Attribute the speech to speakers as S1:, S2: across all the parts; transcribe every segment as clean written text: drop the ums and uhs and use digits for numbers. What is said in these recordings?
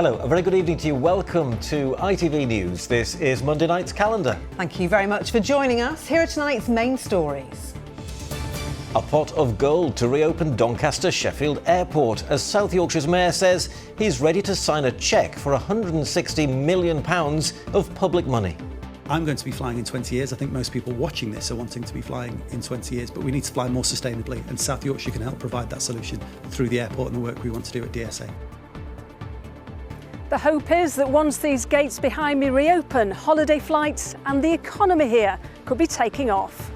S1: Hello, a very good evening to you. Welcome to ITV News. This is Monday night's calendar.
S2: Thank you very much for joining us. Here are tonight's main stories.
S1: A pot of gold to reopen Doncaster Sheffield Airport, as South Yorkshire's Mayor says he's ready to sign a cheque for £160 million of public money.
S3: I'm going to be flying in 20 years. I think most people watching this are wanting to be flying in 20 years, but we need to fly more sustainably, and South Yorkshire can help provide that solution through the airport and the work we want to do at DSA.
S4: The hope is that once these gates behind me reopen, holiday flights and the economy here could be taking off.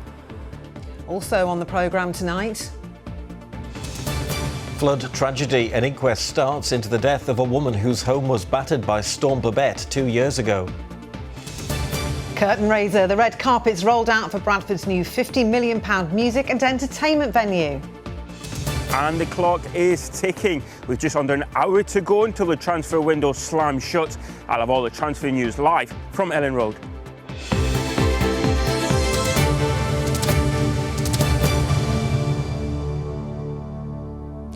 S2: Also on the programme tonight.
S1: Flood tragedy. An inquest starts into the death of a woman whose home was battered by Storm Babette 2 years ago.
S2: Curtain raiser. The red carpet's rolled out for Bradford's new £50 million music and entertainment venue.
S5: And the clock is ticking, with just under an hour to go until the transfer window slams shut. I'll have all the transfer news live from Ellen Road.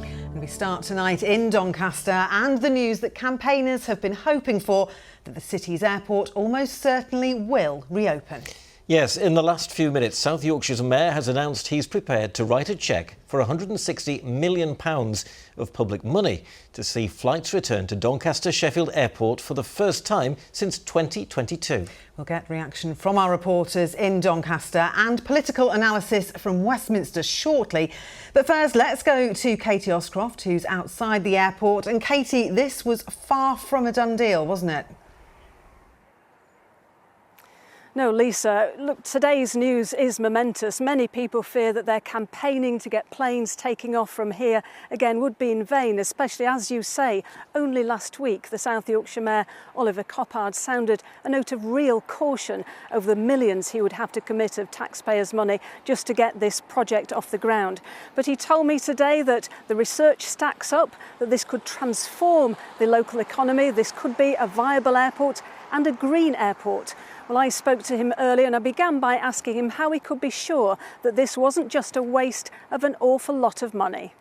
S2: And we start tonight in Doncaster, and the news that campaigners have been hoping for, that the city's airport almost certainly will reopen.
S1: Yes, in the last few minutes, South Yorkshire's Mayor has announced he's prepared to write a cheque for £160 million of public money to see flights return to Doncaster Sheffield Airport for the first time since 2022.
S2: We'll get reaction from our reporters in Doncaster and political analysis from Westminster shortly. But first, let's go to Katie Oscroft, who's outside the airport. And Katie, this was far from a done deal, wasn't it?
S4: No, Lisa, look, today's news is momentous. Many people fear that their campaigning to get planes taking off from here again would be in vain, especially, as you say, only last week the South Yorkshire Mayor Oliver Coppard sounded a note of real caution over the millions he would have to commit of taxpayers' money just to get this project off the ground. But he told me today that the research stacks up, that this could transform the local economy, this could be a viable airport and a green airport. Well, I spoke to him earlier and I began by asking him how he could be sure that this wasn't just a waste of an awful lot of money.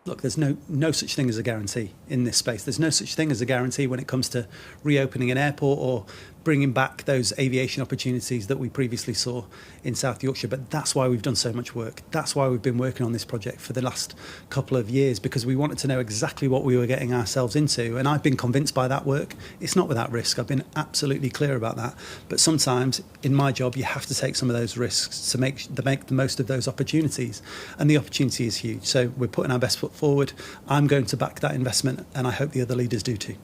S3: Look, there's no such thing as a guarantee in this space. There's no such thing as a guarantee when it comes to reopening an airport or bringing back those aviation opportunities that we previously saw in South Yorkshire. But that's why we've done so much work. That's why we've been working on this project for the last couple of years, because we wanted to know exactly what we were getting ourselves into. And I've been convinced by that work. It's not without risk. I've been absolutely clear about that. But sometimes in my job, you have to take some of those risks to make the most of those opportunities. And the opportunity is huge. So we're putting our best foot forward. I'm going to back that investment, and I hope the other leaders do too.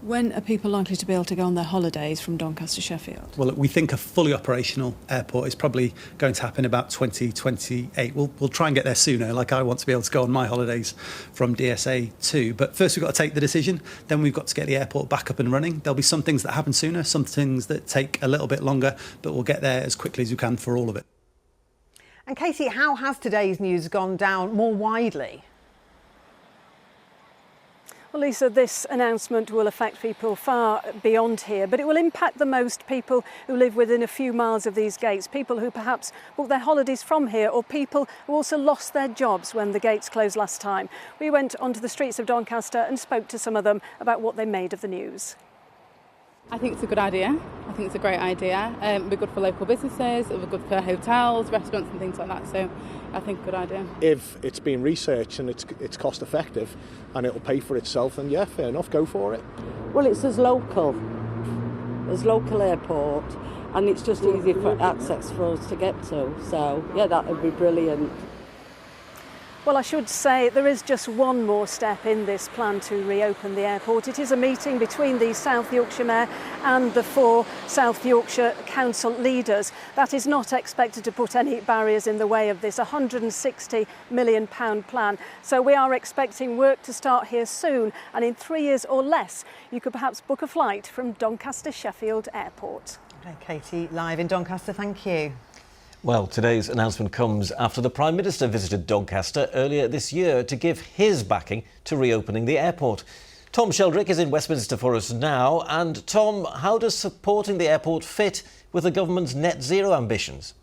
S6: When are people likely to be able to go on their holidays from Doncaster Sheffield?
S3: Well, we think a fully operational airport is probably going to happen about 2028. We'll try and get there sooner. Like, I want to be able to go on my holidays from DSA too. But first we've got to take the decision. Then we've got to get the airport back up and running. There'll be some things that happen sooner, some things that take a little bit longer, but we'll get there as quickly as we can for all of it.
S2: And Katie, how has today's news gone down more widely?
S4: Well, Lisa, this announcement will affect people far beyond here, but it will impact the most people who live within a few miles of these gates, people who perhaps booked their holidays from here, or people who also lost their jobs when the gates closed last time. We went onto the streets of Doncaster and spoke to some of them about what they made of the news.
S7: I think it's a good idea. I think it's a great idea. It'll be good for local businesses, it'll be good for hotels, restaurants and things like that. So I think a good idea.
S8: If it's been researched and it's cost effective and it'll pay for itself, then yeah, fair enough, go for it.
S9: Well, it's as local airport, and it's just easy for access for us to get to. So yeah, that would be brilliant.
S4: Well, I should say there is just one more step in this plan to reopen the airport. It is a meeting between the South Yorkshire Mayor and the 4 South Yorkshire Council leaders. That is not expected to put any barriers in the way of this £160 million plan. So we are expecting work to start here soon, and in 3 years or less, you could perhaps book a flight from Doncaster Sheffield Airport.
S2: Okay, Katie, live in Doncaster, thank you.
S1: Well, today's announcement comes after the Prime Minister visited Doncaster earlier this year to give his backing to reopening the airport. Tom Sheldrick is in Westminster for us now. And Tom, how does supporting the airport fit with the government's net zero ambitions?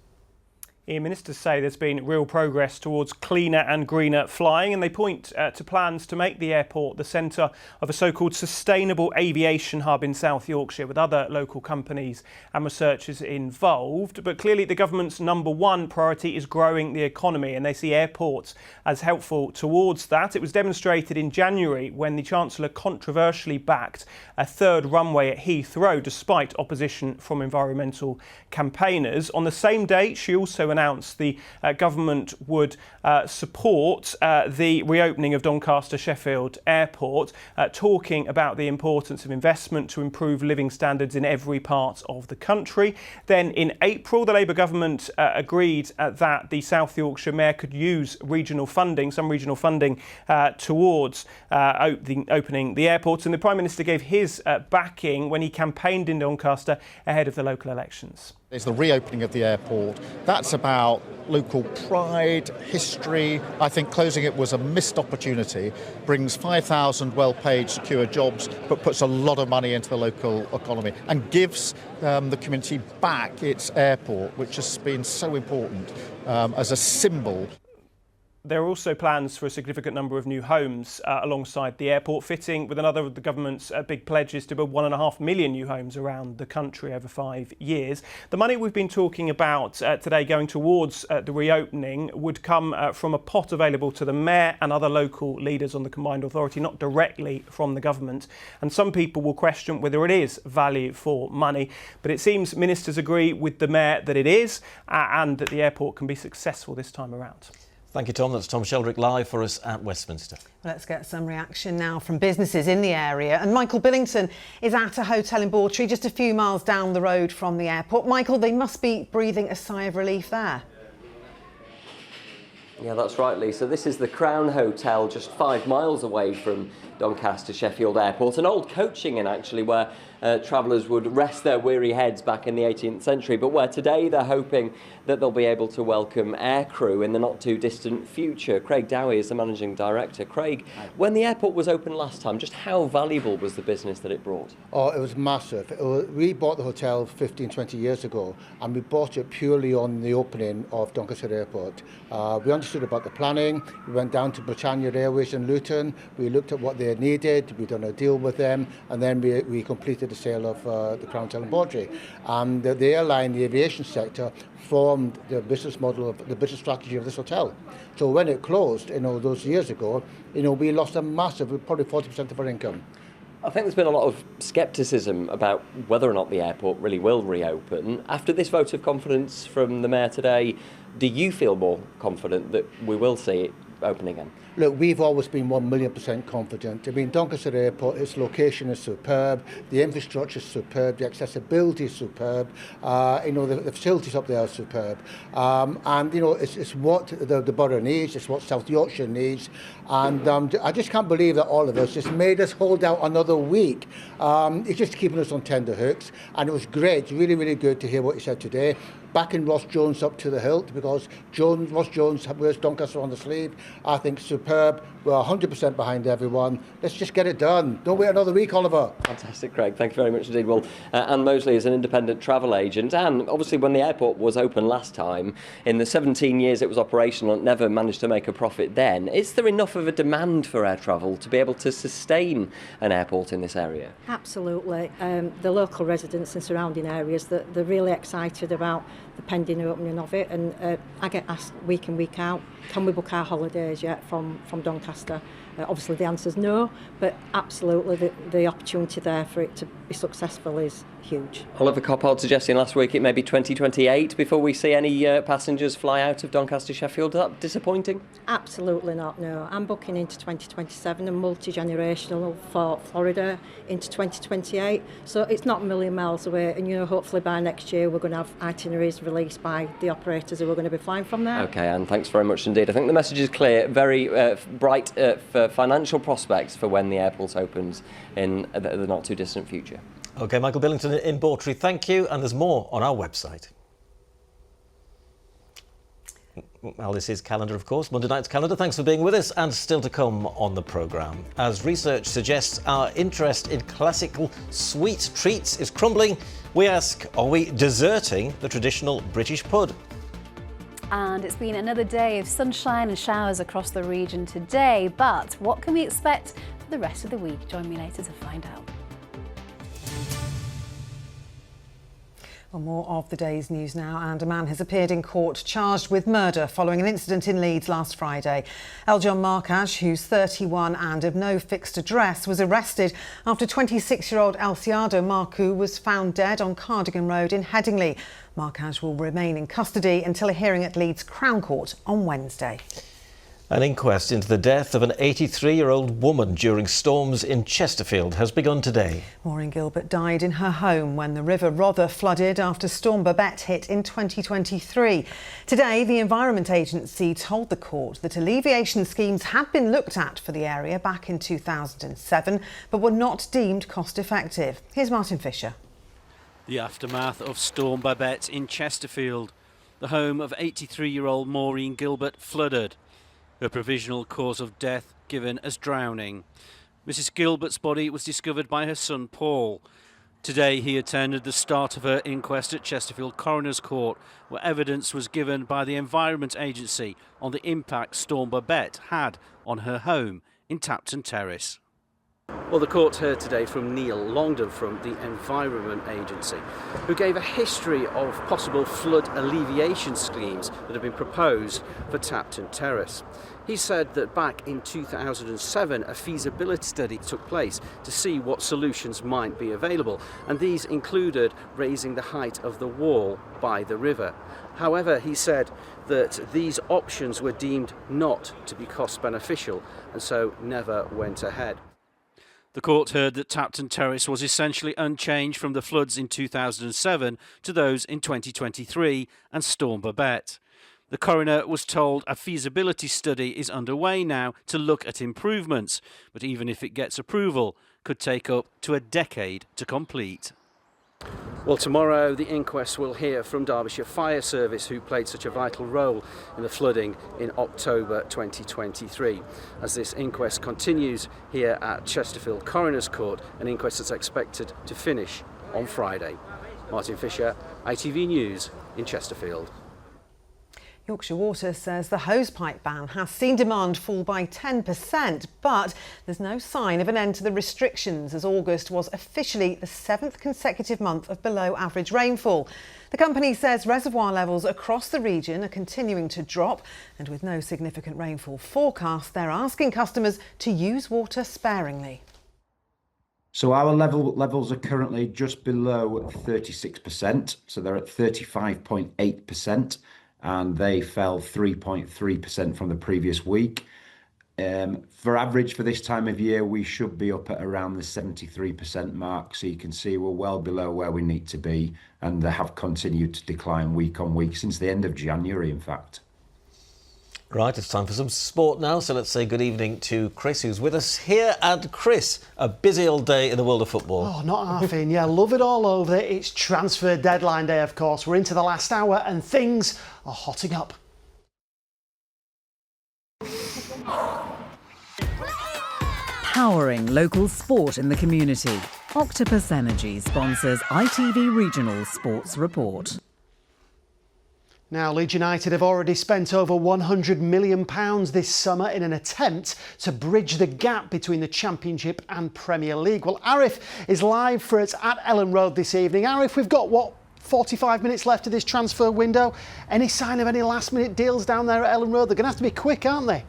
S5: Ministers say there's been real progress towards cleaner and greener flying, and they point to plans to make the airport the centre of a so-called sustainable aviation hub in South Yorkshire, with other local companies and researchers involved. But clearly the government's number one priority is growing the economy, and they see airports as helpful towards that. It was demonstrated in January when the Chancellor controversially backed a third runway at Heathrow, despite opposition from environmental campaigners. On the same day, she also announced the government would support the reopening of Doncaster Sheffield Airport, talking about the importance of investment to improve living standards in every part of the country. Then in April, the Labour government agreed that the South Yorkshire Mayor could use regional funding, some regional funding, towards opening the airport. And the Prime Minister gave his backing when he campaigned in Doncaster ahead of the local elections.
S10: It's the reopening of the airport. That's about local pride, history. I think closing it was a missed opportunity, brings 5,000 well-paid, secure jobs, but puts a lot of money into the local economy and gives the community back its airport, which has been so important as a symbol.
S5: There are also plans for a significant number of new homes alongside the airport, fitting with another of the government's big pledges to build 1.5 million new homes around the country over 5 years. The money we've been talking about today going towards the reopening would come from a pot available to the Mayor and other local leaders on the combined authority, not directly from the government. And some people will question whether it is value for money, but it seems ministers agree with the Mayor that it is and that the airport can be successful this time around.
S1: Thank you, Tom. That's Tom Sheldrick live for us at Westminster.
S2: Let's get some reaction now from businesses in the area. And Michael Billington is at a hotel in Bawtry, just a few miles down the road from the airport. Michael, they must be breathing a sigh of relief there.
S11: Yeah, that's right, Lisa. This is the Crown Hotel, just 5 miles away from Doncaster Sheffield Airport, an old coaching inn actually, where travellers would rest their weary heads back in the 18th century, but where today they're hoping that they'll be able to welcome aircrew in the not too distant future. Craig Dowie is the managing director. Craig, when the airport was open last time, just how valuable was the business that it brought?
S12: Oh, it was massive. We bought the hotel 15, 20 years ago, and we bought it purely on the opening of Doncaster Airport. We understood about the planning. We went down to Britannia Airways in Luton. We looked at what they needed. We done a deal with them, and then we completed the sale of the Crown Hotel in Bawtry. And the airline, the aviation sector, formed the business model of the business strategy of this hotel. So when it closed, those years ago, we lost a massive, probably 40% of our income.
S11: I think there's been a lot of scepticism about whether or not the airport really will reopen. After this vote of confidence from the Mayor today, do you feel more confident that we will see it open again?
S12: Look, we've always been 1,000,000% confident. I mean, Doncaster Airport, its location is superb, the infrastructure is superb, the accessibility is superb, the facilities up there are superb. It's what the borough needs, it's what South Yorkshire needs. And I just can't believe that all of us just made us hold out another week. It's just keeping us on tender hooks. And it was great, really, really good to hear what he said today. Backing Ross Jones up to the hilt, because Ross Jones wears Doncaster on the sleeve. I think superb. We're 100% behind everyone. Let's just get it done. Don't wait another week, Oliver.
S11: Fantastic, Craig. Thank you very much indeed. Well, Anne Mosley is an independent travel agent. Anne, obviously when the airport was open last time, in the 17 years it was operational, it never managed to make a profit then. Is there enough of a demand for air travel to be able to sustain an airport in this area?
S9: Absolutely. The local residents and surrounding areas, they're really excited about the pending opening of it, and I get asked week in, week out, can we book our holidays yet from Doncaster? Obviously the answer is no, but absolutely the opportunity there for it to be successful is huge.
S11: Oliver Coppard suggesting last week it may be 2028 before we see any passengers fly out of Doncaster Sheffield. Is that disappointing?
S9: Absolutely not, no. I'm booking into 2027 and multi-generational for Florida into 2028, so it's not a million miles away, and hopefully by next year we're going to have itineraries released by the operators who are going to be flying from there.
S11: Okay, Anne, thanks very much indeed. I think the message is clear, very bright for financial prospects for when the airport opens in the not too distant future.
S1: OK, Michael Billington in Bawtry, thank you. And there's more on our website. Well, this is Calendar, of course, Monday night's Calendar. Thanks for being with us, and still to come on the programme. As research suggests our interest in classical sweet treats is crumbling, we ask, are we deserting the traditional British pud?
S13: And it's been another day of sunshine and showers across the region today. But what can we expect for the rest of the week? Join me later to find out.
S2: Well, more of the day's news now, and a man has appeared in court charged with murder following an incident in Leeds last Friday. Eljon Markaj, who's 31 and of no fixed address, was arrested after 26-year-old Elciado Marcu was found dead on Cardigan Road in Headingley. Markaj will remain in custody until a hearing at Leeds Crown Court on Wednesday.
S1: An inquest into the death of an 83-year-old woman during storms in Chesterfield has begun today.
S2: Maureen Gilbert died in her home when the River Rother flooded after Storm Babette hit in 2023. Today, the Environment Agency told the court that alleviation schemes had been looked at for the area back in 2007, but were not deemed cost-effective. Here's Martin Fisher.
S14: The aftermath of Storm Babette in Chesterfield. The home of 83-year-old Maureen Gilbert flooded. Her provisional cause of death given as drowning. Mrs. Gilbert's body was discovered by her son Paul. Today he attended the start of her inquest at Chesterfield Coroner's Court, where evidence was given by the Environment Agency on the impact Storm Babette had on her home in Tapton Terrace. Well, the court heard today from Neil Longdon from the Environment Agency, who gave a history of possible flood alleviation schemes that have been proposed for Tapton Terrace. He said that back in 2007 a feasibility study took place to see what solutions might be available, and these included raising the height of the wall by the river. However, he said that these options were deemed not to be cost beneficial and so never went ahead. The court heard that Tapton Terrace was essentially unchanged from the floods in 2007 to those in 2023 and Storm Babette. The coroner was told a feasibility study is underway now to look at improvements, but even if it gets approval, could take up to a decade to complete. Well, tomorrow the inquest will hear from Derbyshire Fire Service, who played such a vital role in the flooding in October 2023. As this inquest continues here at Chesterfield Coroner's Court, an inquest that's expected to finish on Friday. Martin Fisher, ITV News in Chesterfield.
S2: Yorkshire Water says the hosepipe ban has seen demand fall by 10%, but there's no sign of an end to the restrictions, as August was officially the 7th consecutive month of below average rainfall. The company says reservoir levels across the region are continuing to drop, and with no significant rainfall forecast, they're asking customers to use water sparingly.
S15: So our levels are currently just below 36%, so they're at 35.8%. And they fell 3.3% from the previous week. For average for this time of year, we should be up at around the 73% mark. So you can see we're well below where we need to be, and they have continued to decline week on week since the end of January, in fact.
S1: Right, it's time for some sport now. So let's say good evening to Chris, who's with us here. And Chris, a busy old day in the world of football.
S16: Oh, not half in. Yeah, love it all over. It's transfer deadline day, of course. We're into the last hour and things are hotting up.
S17: Powering local sport in the community. Octopus Energy sponsors ITV Regional Sports Report.
S16: Now, Leeds United have already spent over £100 million this summer in an attempt to bridge the gap between the Championship and Premier League. Well, Arif is live for us at Ellen Road this evening. Arif, we've got, 45 minutes left of this transfer window. Any sign of any last-minute deals down there at Ellen Road? They're going to have to be quick, aren't they?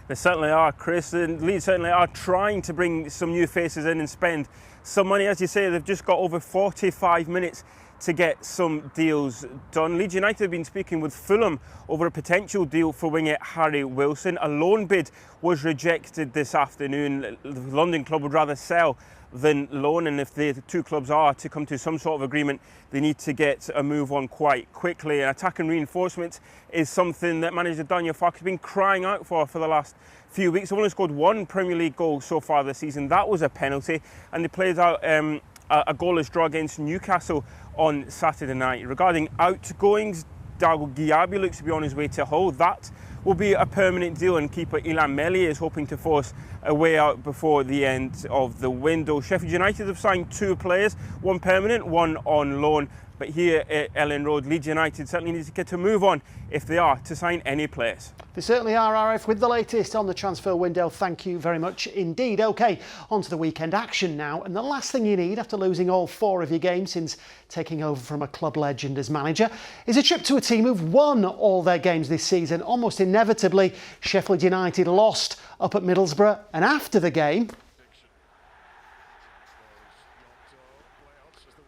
S5: They certainly are, Chris, and Leeds certainly are trying to bring some new faces in and spend some money. As you say, they've just got over 45 minutes to get some deals done. Leeds United have been speaking with Fulham over a potential deal for winger Harry Wilson. A loan bid was rejected this afternoon. The London club would rather sell than loan, and if the two clubs are to come to some sort of agreement, they need to get a move on quite quickly. And attack and reinforcement is something that manager Daniel Farke has been crying out for the last few weeks. They've only scored one Premier League goal so far this season. That was a penalty, and they played out a goalless draw against Newcastle on Saturday night. Regarding outgoings, Dago Giabi looks to be on his way to Hull. That
S18: will be a permanent deal, and keeper Ilan Meli is hoping to force a way out before the end of the window. Sheffield United have signed 2 players, one permanent, one on loan. But here at Ellen Road, Leeds United certainly need to get a move on if they are to sign any players.
S16: They certainly are, Arif, with the latest on the transfer window. Thank you very much indeed. OK, on to the weekend action now. And the last thing you need after losing all 4 of your games since taking over from a club legend as manager is a trip to a team who've won all their games this season. Almost inevitably, Sheffield United lost up at Middlesbrough. And after the game,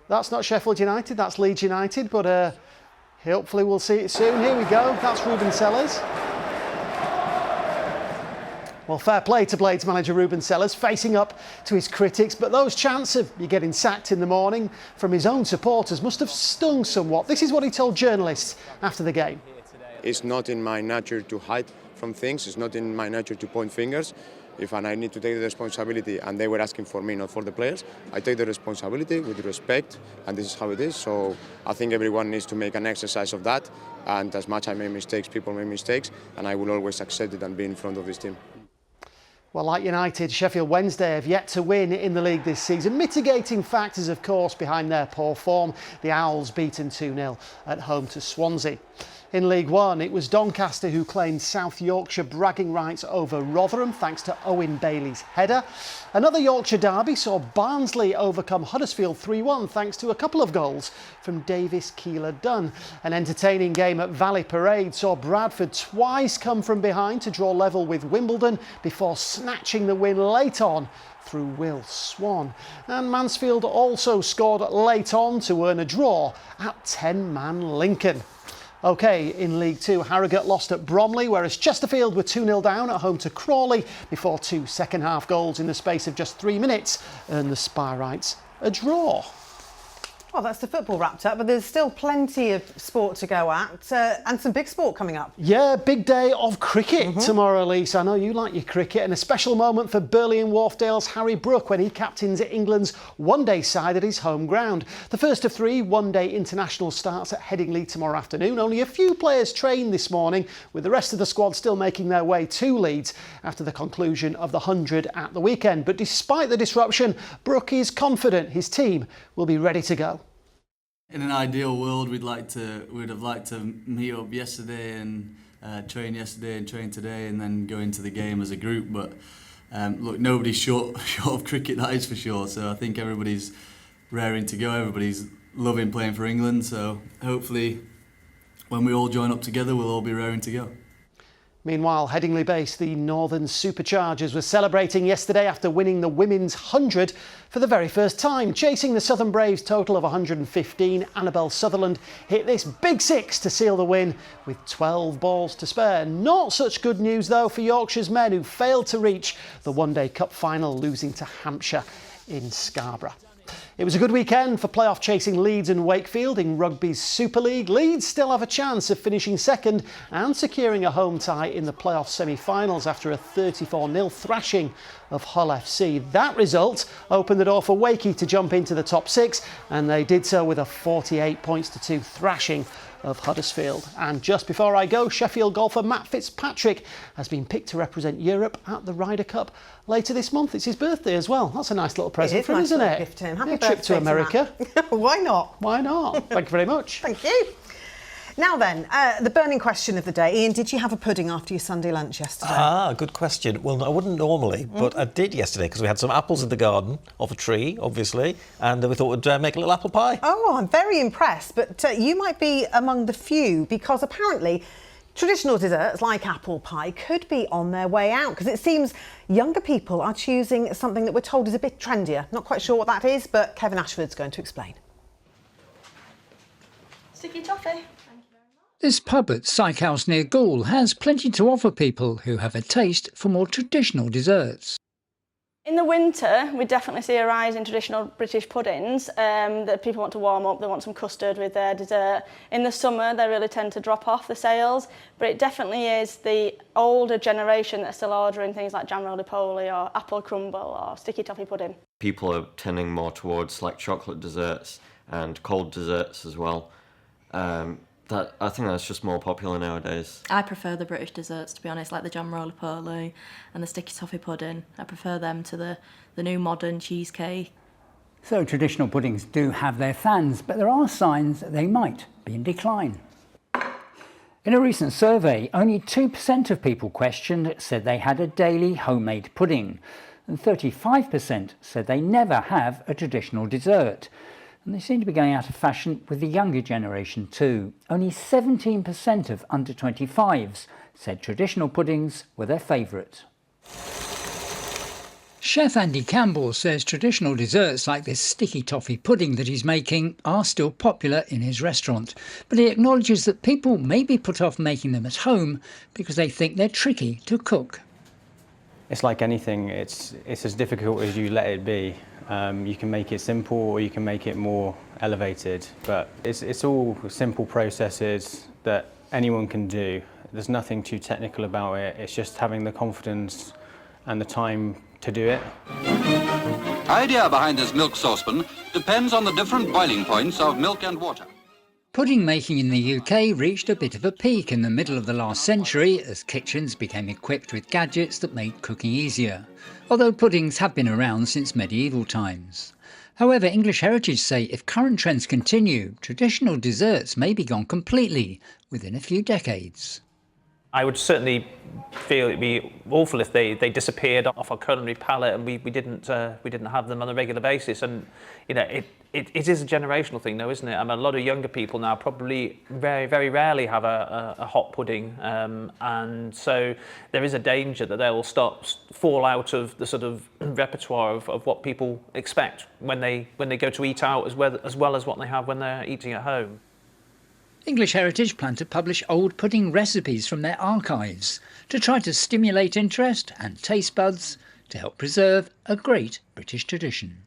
S16: that's not Sheffield United, that's Leeds United, but hopefully we'll see it soon. Here we go, that's Ruben Sellers. Well, fair play to Blades manager Ruben Sellers, facing up to his critics, but those chants of you getting sacked in the morning from his own supporters must have stung somewhat. This is what he told journalists after the game.
S19: It's not in my nature to hide from things, it's not in my nature to point fingers. If I need to take the responsibility, and they were asking for me, not for the players, I take the responsibility with respect, and this is how it is. So I think everyone needs to make an exercise of that, and as much I make mistakes, people make mistakes, and I will always accept it and be in front of this team.
S16: Well, like United, Sheffield Wednesday have yet to win in the league this season. Mitigating factors, of course, behind their poor form. The Owls beaten 2-0 at home to Swansea. In League One, it was Doncaster who claimed South Yorkshire bragging rights over Rotherham thanks to Owen Bailey's header. Another Yorkshire derby saw Barnsley overcome Huddersfield 3-1 thanks to a couple of goals from Davis Keeler-Dunn. An entertaining game at Valley Parade saw Bradford twice come from behind to draw level with Wimbledon before snatching the win late on through Will Swan. And Mansfield also scored late on to earn a draw at 10-man Lincoln. OK, in League Two, Harrogate lost at Bromley, whereas Chesterfield were 2-0 down at home to Crawley before 2 second-half goals in the space of just 3 minutes earned the Spyrites a draw.
S2: Well, that's the football wrapped up, but there's still plenty of sport to go at and some big sport coming up.
S16: Yeah, big day of cricket tomorrow, Elise. I know you like your cricket, and a special moment for Burley and Wharfdale's Harry Brook when he captains England's one-day side at his home ground. The first of 3 one-day international starts at Headingley tomorrow afternoon. Only a few players trained this morning, with the rest of the squad still making their way to Leeds after the conclusion of the 100 at the weekend. But despite the disruption, Brook is confident his team will be ready to go.
S20: In an ideal world, we'd have liked to meet up yesterday and train yesterday and train today, and then go into the game as a group. But look, nobody's short of cricket, that is for sure. So I think everybody's raring to go. Everybody's loving playing for England. So hopefully, when we all join up together, we'll all be raring to go.
S16: Meanwhile, Headingley-based the Northern Superchargers were celebrating yesterday after winning the Women's 100 for the very first time. Chasing the Southern Braves' total of 115, Annabelle Sutherland hit this big 6 to seal the win with 12 balls to spare. Not such good news, though, for Yorkshire's men, who failed to reach the One-Day Cup final, losing to Hampshire in Scarborough. It was a good weekend for playoff chasing Leeds and Wakefield in Rugby's Super League. Leeds still have a chance of finishing second and securing a home tie in the playoff semi-finals after a 34-0 thrashing of Hull FC. That result opened the door for Wakey to jump into the top 6, and they did so with a 48-2 thrashing of Huddersfield. And just before I go, Sheffield golfer Matt Fitzpatrick has been picked to represent Europe at the Ryder Cup later this month. It's his birthday as well. That's a nice little present for him, isn't it?
S2: Gift to him. Happy
S16: trip to America.
S2: Why not?
S16: Why not? Thank you very much.
S2: Thank you. Now then, the burning question of the day. Ian, did you have a pudding after your Sunday lunch yesterday?
S1: Good question. Well, I wouldn't normally, but I did yesterday because we had some apples in the garden off a tree, obviously, and we thought we'd make a little apple pie.
S2: Oh, I'm very impressed, but you might be among the few because apparently traditional desserts like apple pie could be on their way out because it seems younger people are choosing something that we're told is a bit trendier. Not quite sure what that is, but Kevin Ashford's going to explain.
S21: Sticky toffee.
S22: This pub at Syke House near Goole has plenty to offer people who have a taste for more traditional desserts.
S21: In the winter, we definitely see a rise in traditional British puddings that people want to warm up. They want some custard with their dessert. In the summer, they really tend to drop off the sales, but it definitely is the older generation that are still ordering things like jam roly-poly or apple crumble or sticky toffee pudding.
S23: People are tending more towards like chocolate desserts and cold desserts as well.
S11: I think that's just more popular nowadays.
S3: I prefer the British desserts, to be honest, like the jam roly-poly and the sticky toffee pudding. I prefer them to the new modern cheesecake.
S6: So traditional puddings do have their fans, but there are signs that they might be in decline. In a recent survey, only 2% of people questioned said they had a daily homemade pudding, and 35% said they never have a traditional dessert. And they seem to be going out of fashion with the younger generation too. Only 17% of under 25s said traditional puddings were their favourite.
S22: Chef Andy Campbell says traditional desserts like this sticky toffee pudding that he's making are still popular in his restaurant. But he acknowledges that people may be put off making them at home because they think they're tricky to cook.
S23: It's like anything, it's as difficult as you let it be. You can make it simple or you can make it more elevated, but it's all simple processes that anyone can do. There's nothing too technical about it. It's just having the confidence and the time to do it.
S24: Idea behind this milk saucepan depends on the different boiling points of milk and water.
S22: Pudding making in the UK reached a bit of a peak in the middle of the last century as kitchens became equipped with gadgets that made cooking easier, although puddings have been around since medieval times. However, English Heritage say if current trends continue, traditional desserts may be gone completely within a few decades.
S25: I would certainly feel it'd be awful if they disappeared off our culinary palette and we didn't have them on a regular basis. And you know, it is a generational thing, though, isn't it? I mean, a lot of younger people now probably very rarely have a hot pudding, and so there is a danger that they will fall out of the sort of repertoire of what people expect when they go to eat out, as well as what they have when they're eating at home.
S22: English Heritage plan to publish old pudding recipes from their archives to try to stimulate interest and taste buds to help preserve a great British tradition.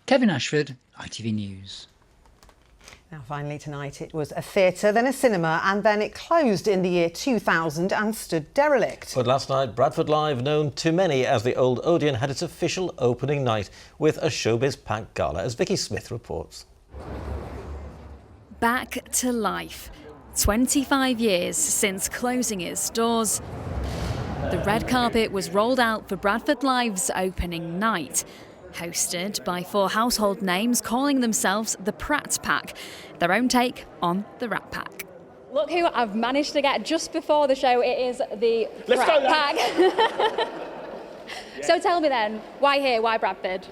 S22: Kevin Ashford, ITV News.
S2: Now finally tonight it was a theatre, then a cinema and then it closed in the year 2000 and stood derelict.
S1: But last night Bradford Live, known to many as the Old Odeon, had its official opening night with a showbiz-packed gala, as Vicky Smith reports.
S26: Back to life. 25 years since closing its doors, the red carpet was rolled out for Bradford Live's opening night. Hosted by 4 household names calling themselves the Pratt Pack, their own take on the Rat Pack.
S27: Look who I've managed to get just before the show. It is the Pratt Pack. So tell me then, why here? Why Bradford?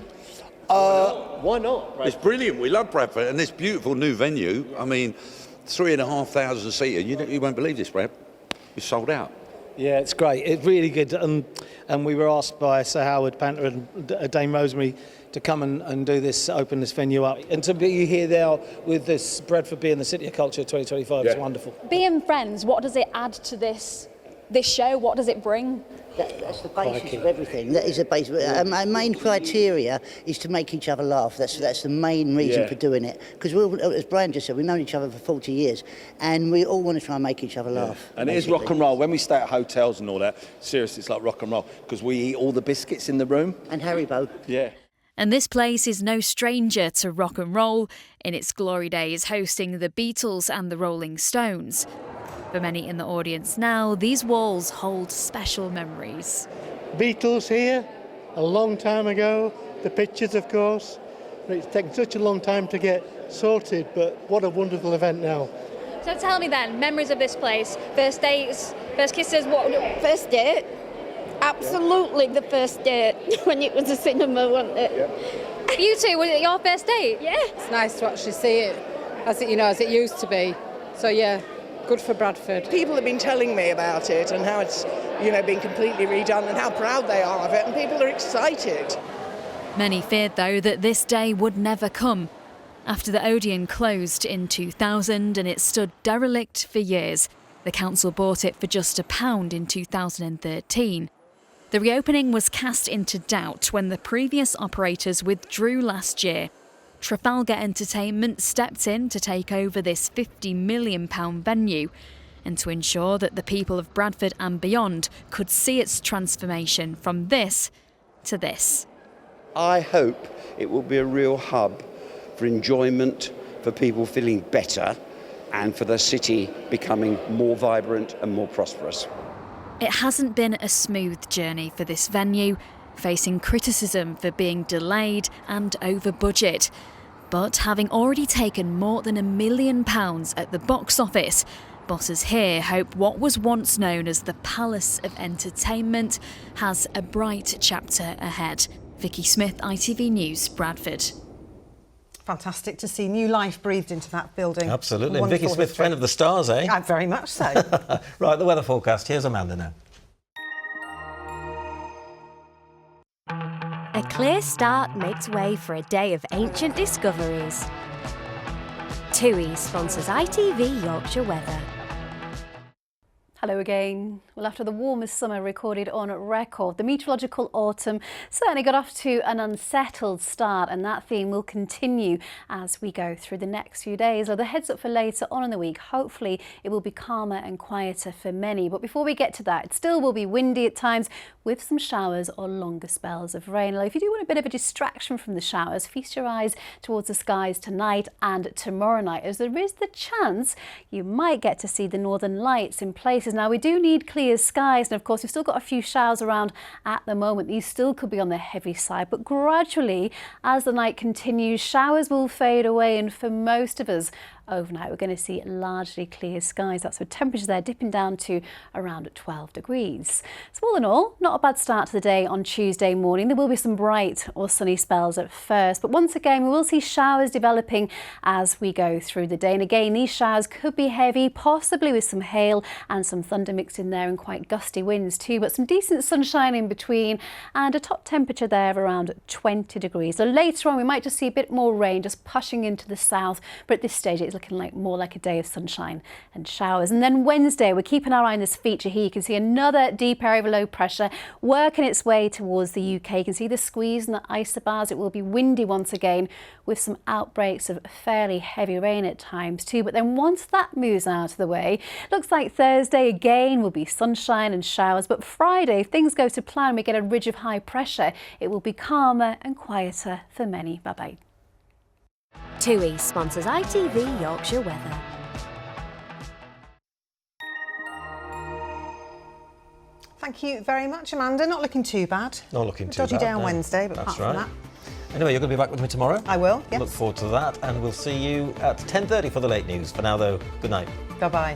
S28: Why not? It's brilliant. We love Bradford and this beautiful new venue. I mean, 3,500 seater. You won't believe this, Brad. It's sold out.
S29: Yeah, it's great. It's really good. And we were asked by Sir Howard Panter and Dame Rosemary to come and do this, open this venue up. And to be here now with this Bradford being the City of Culture 2025 is wonderful.
S27: Being friends, what does it add to this show? What does it bring?
S30: That's the basis of everything. That is the basis. Our main criteria is to make each other laugh. That's the main reason for doing it. Because as Brian just said, we've known each other for 40 years, and we all want to try and make each other laugh.
S31: And it is rock and roll. When we stay at hotels and all that, seriously, it's like rock and roll because we eat all the biscuits in the room.
S30: And Haribo.
S31: Yeah.
S26: And this place is no stranger to rock and roll, in its glory days hosting the Beatles and the Rolling Stones. For many in the audience now, these walls hold special memories.
S32: Beatles here, a long time ago. The pictures, of course. It's taken such a long time to get sorted, but what a wonderful event now.
S27: So tell me then, memories of this place, first dates, first kisses, what?
S33: First date? Absolutely the first date, when it was a cinema, wasn't it?
S27: Yeah. You two, was it your first date?
S33: Yeah.
S34: It's nice to actually see it as it used to be. So yeah. Good for Bradford.
S35: People have been telling me about it and how it's, been completely redone and how proud they are of it, and people are excited.
S26: Many feared, though, that this day would never come. After the Odeon closed in 2000 and it stood derelict for years, the council bought it for just £1 in 2013. The reopening was cast into doubt when the previous operators withdrew last year. Trafalgar Entertainment stepped in to take over this £50 million venue and to ensure that the people of Bradford and beyond could see its transformation from this to this.
S36: I hope it will be a real hub for enjoyment, for people feeling better,
S4: and for the city becoming more vibrant and more prosperous.
S26: It hasn't been a smooth journey for this venue, facing criticism for being delayed and over budget. But having already taken more than £1 million at the box office, bosses here hope what was once known as the Palace of Entertainment has a bright chapter ahead. Vicky Smith, ITV News, Bradford.
S2: Fantastic to see new life breathed into that building.
S1: Absolutely. And Vicky Smith, friend of the stars, eh?
S2: Very much so.
S1: Right, the weather forecast. Here's Amanda now.
S5: A clear start makes way for a day of ancient discoveries. TUI sponsors ITV Yorkshire Weather.
S7: Hello again. Well, after the warmest summer recorded on record, the meteorological autumn certainly got off to an unsettled start, and that theme will continue as we go through the next few days. Now, the heads up for later on in the week, hopefully it will be calmer and quieter for many. But before we get to that, it still will be windy at times with some showers or longer spells of rain. Now, if you do want a bit of a distraction from the showers, feast your eyes towards the skies tonight and tomorrow night, as there is the chance you might get to see the northern lights in places. Now, we do need clear skies, and of course we've still got a few showers around at the moment. These still could be on the heavy side, but gradually as the night continues, showers will fade away, and for most of us overnight we're going to see largely clear skies. That's with temperatures there dipping down to around 12 degrees. So all in all, not a bad start to the day on Tuesday morning. There will be some bright or sunny spells at first, but once again we will see showers developing as we go through the day. And again, these showers could be heavy, possibly with some hail and some thunder mixed in there, and quite gusty winds too, but some decent sunshine in between, and a top temperature there of around 20 degrees. So later on we might just see a bit more rain just pushing into the south, but at this stage it's looking like more like a day of sunshine and showers. And then Wednesday, we're keeping our eye on this feature here. You can see another deep area of low pressure working its way towards the UK. You can see the squeeze and the isobars. It will be windy once again with some outbreaks of fairly heavy rain at times too. But then once that moves out of the way, looks like Thursday again will be sunshine and showers. But Friday, if things go to plan, we get a ridge of high pressure, it will be calmer and quieter for many. Bye-bye.
S5: TUI sponsors ITV Yorkshire Weather.
S2: Thank you very much, Amanda. Not looking too bad.
S1: Not looking too bad.
S2: Dodgy day on
S1: no.
S2: Wednesday, but
S1: That's
S2: apart
S1: right.
S2: from that.
S1: Anyway, you're going to be back with me tomorrow.
S2: I will, yes.
S1: Look forward to that, and we'll see you at 10:30 for the late news. For now, though, good night.
S2: Bye-bye.